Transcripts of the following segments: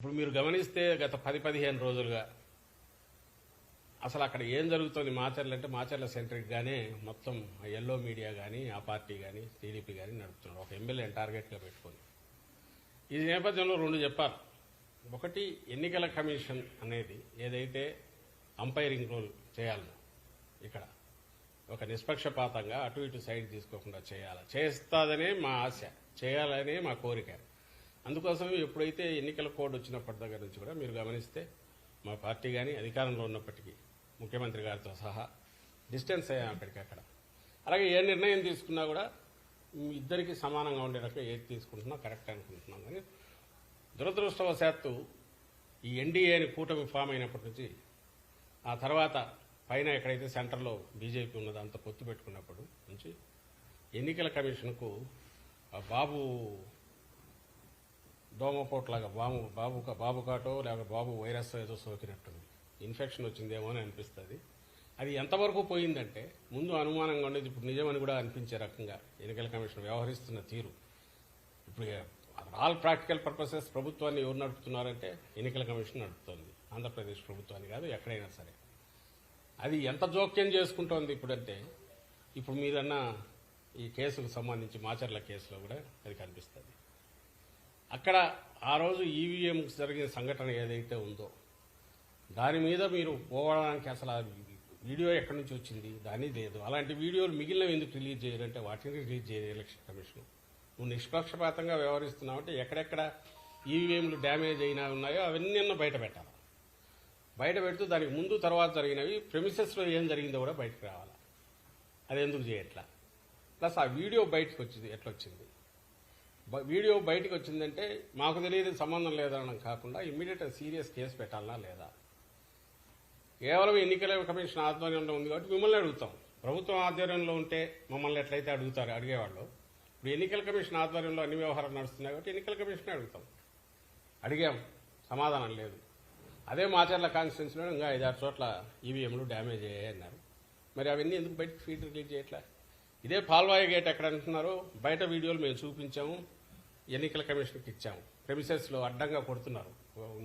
ఇప్పుడు మీరు గమనిస్తే గత 10-15 రోజులుగా అసలు అక్కడ ఏం జరుగుతుంది మాచర్ల అంటే మాచర్ల సెంట్రిక్ గానే మొత్తం ఎల్లో మీడియా కానీ ఆ పార్టీ కానీ టీడీపీ కానీ నడుపుతున్నారు. ఒక ఎమ్మెల్యేని టార్గెట్గా పెట్టుకొని ఈ నేపథ్యంలో రెండు చెప్పారు. ఒకటి, ఎన్నికల కమిషన్ అనేది ఏదైతే అంపైరింగ్ రోల్ చేయాలనో ఇక్కడ ఒక నిష్పక్షపాతంగా అటు ఇటు సైడ్ తీసుకోకుండా చేస్తాదనే మా ఆశ, చేయాలనే మా కోరిక. అందుకోసం ఎప్పుడైతే ఎన్నికల కోడ్ వచ్చినప్పటి దగ్గర నుంచి కూడా మీరు గమనిస్తే మా పార్టీ కానీ అధికారంలో ఉన్నప్పటికీ ముఖ్యమంత్రి గారితో సహా డిస్టెన్స్ అయ్యాం అక్కడికక్కడ. అలాగే ఏ నిర్ణయం తీసుకున్నా కూడా ఇద్దరికి సమానంగా ఉండే రకంగా ఏది తీసుకుంటున్నా కరెక్ట్ అనుకుంటున్నాం. కానీ దురదృష్టవశాత్తు ఈ ఎన్డీఏని కూటమి ఫామ్ అయినప్పటి నుంచి ఆ తర్వాత పైన ఎక్కడైతే సెంటర్లో బీజేపీ ఉన్నదో అంత పొత్తు పెట్టుకున్నప్పటి నుంచి ఎన్నికల కమిషన్కు బాబు దోమపోట్లాగా బాబు కాటో లేక బాబు వైరస్ ఏదో సోకినట్టుంది, ఇన్ఫెక్షన్ వచ్చిందేమో అని అనిపిస్తుంది. అది ఎంతవరకు పోయిందంటే ముందు అనుమానంగా ఉండేది, ఇప్పుడు నిజమని కూడా అనిపించే రకంగా ఎన్నికల కమిషన్ వ్యవహరిస్తున్న తీరు. ఇప్పుడు ఆల్ ప్రాక్టికల్ పర్పసెస్ ప్రభుత్వాన్ని ఎవరు నడుపుతున్నారంటే ఎన్నికల కమిషన్ నడుపుతోంది. ఆంధ్రప్రదేశ్ ప్రభుత్వాన్ని కాదు, ఎక్కడైనా సరే. అది ఎంత జోక్యం చేసుకుంటోంది ఇప్పుడంటే, ఇప్పుడు మీరన్న ఈ కేసుకు సంబంధించి మాచర్ల కేసులో కూడా అది కనిపిస్తుంది. అక్కడ ఆ రోజు ఈవీఎం జరిగిన సంఘటన ఏదైతే ఉందో దాని మీద మీరు పోవడానికి అసలు ఆ వీడియో ఎక్కడి నుంచి వచ్చింది దాని లేదు. అలాంటి వీడియోలు మిగిలినవి ఎందుకు రిలీజ్ చేయాలంటే వాటిని రిలీజ్ చేయాలి ఎలక్షన్ కమిషన్. నువ్వు నిష్పక్షపాతంగా వ్యవహరిస్తున్నావు అంటే ఎక్కడెక్కడ ఈవీఎంలు డ్యామేజ్ అయినా ఉన్నాయో అవన్నీ బయట పెట్టాలి. బయట పెడుతూ దానికి ముందు తర్వాత జరిగినవి ప్రెమిసెస్లో ఏం జరిగిందో కూడా బయటకు రావాలి. అది ఎందుకు చేయట్లా? ప్లస్ ఆ వీడియో బయటకు వచ్చింది ఎట్లొచ్చింది? వీడియో బయటకు వచ్చిందంటే మాకు తెలియదు, సంబంధం లేదనడం కాకుండా ఇమ్మీడియట్ సీరియస్ కేసు పెట్టాలనా లేదా? కేవలం ఎన్నికల కమిషన్ ఆధ్వర్యంలో ఉంది కాబట్టి మిమ్మల్ని అడుగుతాం. ప్రభుత్వం ఆధ్వర్యంలో ఉంటే మమ్మల్ని ఎట్లయితే అడిగేవాళ్ళు, ఇప్పుడు ఎన్నికల కమిషన్ ఆధ్వర్యంలో అన్ని వ్యవహారాలు నడుస్తున్నాయి కాబట్టి ఎన్నికల కమిషన్ అడుగుతాం. అడిగాం, సమాధానం లేదు. అదే మాచర్ల కాన్స్టిట్యున్సీలో ఇంకా 5-6 చోట్ల ఈవీఎంలు డ్యామేజ్ అయ్యాయి అన్నారు. మరి అవన్నీ ఎందుకు బయటకు ఫీడ్ రిలీజ్ చేయట్లా? ఇదే పాల్వాయి గేట్ ఎక్కడ అంటున్నారు, బయట వీడియోలు మేము చూపించాము, ఎన్నికల కమిషన్కి ఇచ్చాము. ప్రెమిసెస్లో అడ్డంగా కొడుతున్నారు.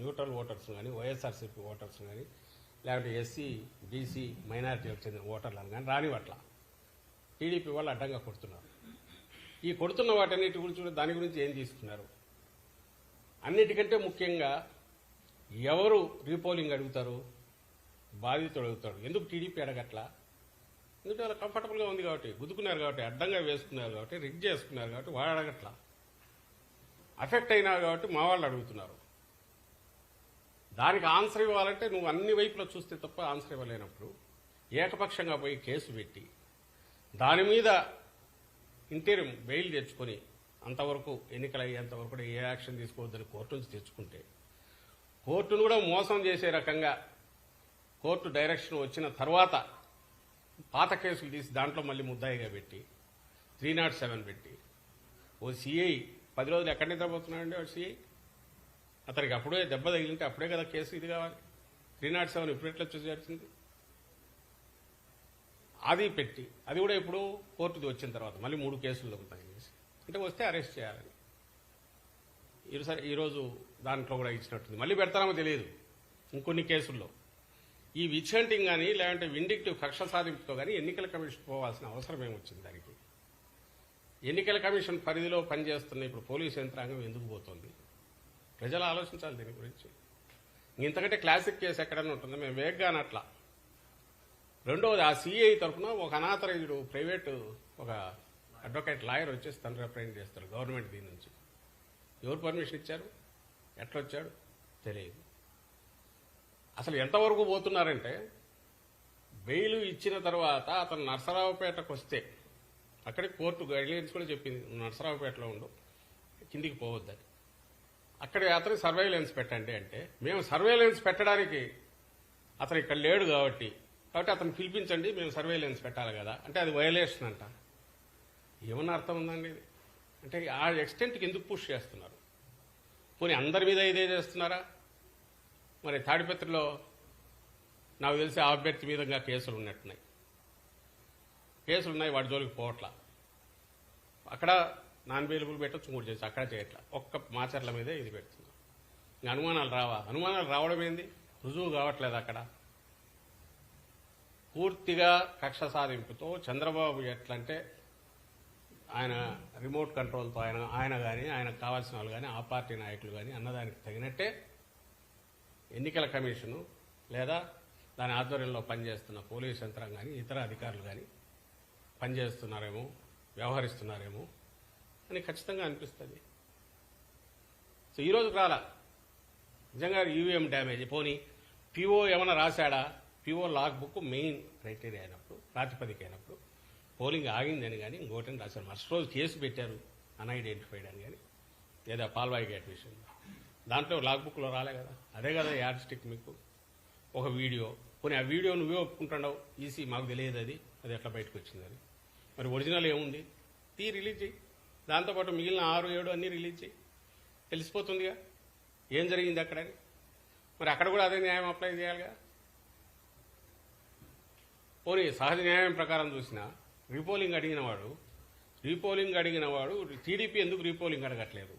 న్యూట్రల్ ఓటర్స్ కానీ వైఎస్ఆర్సీపీ ఓటర్స్ కానీ లేకపోతే ఎస్సీ బీసీ మైనారిటీలకు చెందిన ఓటర్లను కానీ రానివట్ల టీడీపీ వాళ్ళు అడ్డంగా కొడుతున్నారు. ఈ కొడుతున్న వాటన్నిటి గురించి దాని గురించి ఏం తీసుకున్నారు? అన్నిటికంటే ముఖ్యంగా ఎవరు రీపోలింగ్ అడుగుతారు? బాధితుడు అడుగుతాడు. ఎందుకు టీడీపీ అడగట్లా? ఎందుకంటే వాళ్ళు కంఫర్టబుల్గా ఉంది కాబట్టి, గుద్దుకున్నారు కాబట్టి, అడ్డంగా వేసుకున్నారు కాబట్టి, రిగ్ చేసుకున్నారు కాబట్టి వాడు అడగట్లా. అఫెక్ట్ అయినారు కాబట్టి మా వాళ్ళు అడుగుతున్నారు. దానికి ఆన్సర్ ఇవ్వాలంటే నువ్వు అన్ని వైపులో చూస్తే తప్ప ఆన్సర్ ఇవ్వలేనప్పుడు ఏకపక్షంగా పోయి కేసు పెట్టి దాని మీద ఇంటీరియం బెయిల్ తెచ్చుకొని అంతవరకు ఎన్నికలు అయ్యేంతవరకు కూడా ఏ యాక్షన్ తీసుకోవద్దని కోర్టు నుంచి తెచ్చుకుంటే కోర్టును కూడా మోసం చేసే రకంగా కోర్టు డైరెక్షన్ వచ్చిన తర్వాత పాత కేసులు తీసి దాంట్లో మళ్ళీ ముద్దాయిగా పెట్టి 307 పెట్టి ఓ సిఐ 10 రోజులు ఎక్కడి నిద్రపోతున్నాడండి వాడు సిఐ? అతనికి అప్పుడే దెబ్బ తగిలింటే అప్పుడే కదా కేసు ఇది కావాలి. 307 ఇప్పుడు ఎట్లా చేసింది? అది పెట్టి అది కూడా ఇప్పుడు కోర్టుది వచ్చిన తర్వాత మళ్ళీ 3 కేసులు దొరుకుతాయి అంటే వస్తే అరెస్ట్ చేయాలని ఈరోజు దాంట్లో కూడా ఇచ్చినట్టుంది. మళ్ళీ పెడతామో తెలియదు ఇంకొన్ని కేసుల్లో. ఈ విచ్ హంటింగ్ కానీ లేదంటే విండిక్టివ్ కక్ష సాధింపుతో కానీ ఎన్నికల కమిషన్ పోవాల్సిన అవసరం ఏమొచ్చింది? దానికి ఎన్నికల కమిషన్ పరిధిలో పనిచేస్తున్న ఇప్పుడు పోలీసు యంత్రాంగం ఎందుకు పోతుంది? ప్రజలు ఆలోచించాలి దీని గురించి. ఇంతకంటే క్లాసిక్ కేసు ఎక్కడైనా ఉంటుందో మేము వేగ్గానే అట్లా. రెండవది, ఆ సిఐ తరఫున ఒక అనాథరైజ్డ్ ప్రైవేటు ఒక అడ్వకేట్ లాయర్ వచ్చేసి తను రిప్రజెంట్ చేస్తారు గవర్నమెంట్ దీని నుంచి. ఎవరు పర్మిషన్ ఇచ్చారు? ఎట్లొచ్చాడు తెలియదు. అసలు ఎంతవరకు పోతున్నారంటే బెయిల్ ఇచ్చిన తర్వాత అతను నర్సరావుపేటకు వస్తే అక్కడికి కోర్టు గైడ్లైన్స్ కూడా చెప్పింది, నర్సరావుపేటలో ఉండు, కిందికి పోవద్దని. అక్కడ అతను సర్వేలెన్స్ పెట్టండి అంటే మేము సర్వేలెన్స్ పెట్టడానికి అతను ఇక్కడ లేడు కాబట్టి అతను పిలిపించండి, మేము సర్వేలెన్స్ పెట్టాలి కదా అంటే అది వయలేషన్ అంట. ఏమన్నా అర్థం ఉందండి ఇది? అంటే ఆ ఎక్స్టెంట్కి ఎందుకు పుష్ చేస్తున్నారు? పోనీ అందరి మీద ఇదే చేస్తున్నారా? మరి తాడిపత్రిలో నాకు తెలిసి ఆ అభ్యర్థి మీద కేసులు ఉన్నట్టున్నాయి. వాడి జోలికి పోవట్లా. అక్కడ నాన్ అవైలబుల్ పెట్టచ్చు, 3 చేసి అక్కడ చేయట్లా. ఒక్క మాచర్ల మీదే ఇది పెడుతుంది. ఇంకా అనుమానాలు రావా? అనుమానాలు రావడం ఏంది? రుజువు కావట్లేదు అక్కడ. పూర్తిగా కక్ష సాధింపుతో చంద్రబాబు ఎట్లంటే ఆయన రిమోట్ కంట్రోల్తో ఆయన కానీ ఆయనకు కావాల్సిన వాళ్ళు కానీ ఆ పార్టీ నాయకులు కానీ అన్నదానికి తగినట్టే ఎన్నికల కమిషను లేదా దాని ఆధ్వర్యంలో పనిచేస్తున్న పోలీస్ యంత్రాంగం కానీ ఇతర అధికారులు కానీ పనిచేస్తున్నారేమో, వ్యవహరిస్తున్నారేమో అని ఖచ్చితంగా అనిపిస్తుంది. సో ఈరోజు రాలా నిజంగా ఈవీఎం డ్యామేజ్. పోనీ పిఓ ఏమైనా రాశాడా? PO log book main criteria అయినప్పుడు, ప్రాతిపదిక అయినప్పుడు పోలింగ్ ఆగిందని కానీ ఇంకోటని రాశారు. మరుసటి రోజు కేసు పెట్టారు అన్ఐడెంటిఫైడ్ అని కానీ, లేదా పాల్వాయి గేట్ విషయంలో. దాంట్లో లాగ్ బుక్లో రాలే కదా. అదే కదా యాడ్ స్టిక్ మీకు. ఒక వీడియో, పోనీ ఆ వీడియో నువ్వే ఒప్పుకుంటున్నావు, ఈసీ మాకు తెలియదు అది ఎట్లా బయటకు వచ్చింది అని. మరి ఒరిజినల్ ఏముంది? రిలీజ్ చేయి. దాంతోపాటు మిగిలిన 6, 7 అన్నీ రిలీజ్ చేయి. తెలిసిపోతుందిగా ఏం జరిగింది అక్కడని. మరి అక్కడ కూడా అదే న్యాయం అప్లై చేయాలిగా. పోనీ సహజ న్యాయం ప్రకారం చూసినా రీపోలింగ్ అడిగిన వాడు టీడీపీ ఎందుకు రీపోలింగ్ అడగట్లేదు?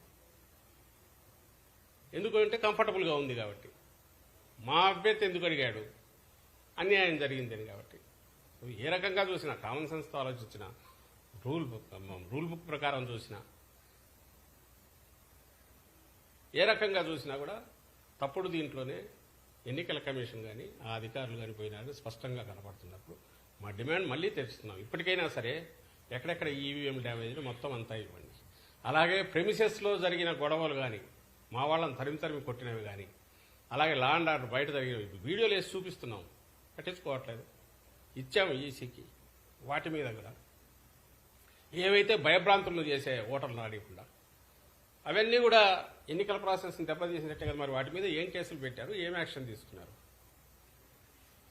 ఎందుకంటే కంఫర్టబుల్గా ఉంది కాబట్టి. మా అభ్యర్థి ఎందుకు అడిగాడు? అన్యాయం జరిగిందని కాబట్టి. ఏ రకంగా చూసినా, కామన్ సెన్స్తో ఆలోచించిన, రూల్ బుక్ ప్రకారం చూసినా, ఏ రకంగా చూసినా కూడా తప్పుడు దీంట్లోనే ఎన్నికల కమిషన్ కానీ ఆ అధికారులు కానీ పోయినారని స్పష్టంగా కనపడుతున్నప్పుడు మా డిమాండ్ మళ్ళీ తెరుస్తున్నాం. ఇప్పటికైనా సరే ఎక్కడెక్కడ ఈవీఎం డ్యామేజ్లు మొత్తం అంతా ఇవ్వండి. అలాగే ప్రెమిసెస్లో జరిగిన గొడవలు కానీ, మా వాళ్ళని తరిమి కొట్టినవి కానీ, అలాగే లా అండ్ ఆర్డర్ బయట జరిగినవి వీడియోలు వేసి చూపిస్తున్నాం, పట్టించుకోవట్లేదు. ఇచ్చాము ఈసీకి. వాటి మీద కూడా ఏవైతే భయభ్రాంతులను చేసే ఓటర్లు అడగకుండా అవన్నీ కూడా ఎన్నికల ప్రాసెస్ని దెబ్బతీసినట్టే కదా. మరి వాటి మీద ఏం కేసులు పెట్టారు, ఏం యాక్షన్ తీసుకున్నారు?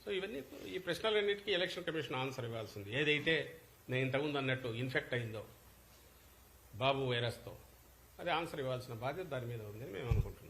సో ఇవన్నీ, ఈ ప్రశ్నలన్నిటికీ ఎలక్షన్ కమిషన్ ఆన్సర్ ఇవ్వాల్సింది. ఏదైతే నేను ఇంతకుముందు అన్నట్టు ఇన్ఫెక్ట్ అయిందో బాబు వైరస్తో, అది ఆన్సర్ ఇవ్వాల్సిన బాధ్యత దాని మీద ఉందని మేము అనుకుంటున్నాం.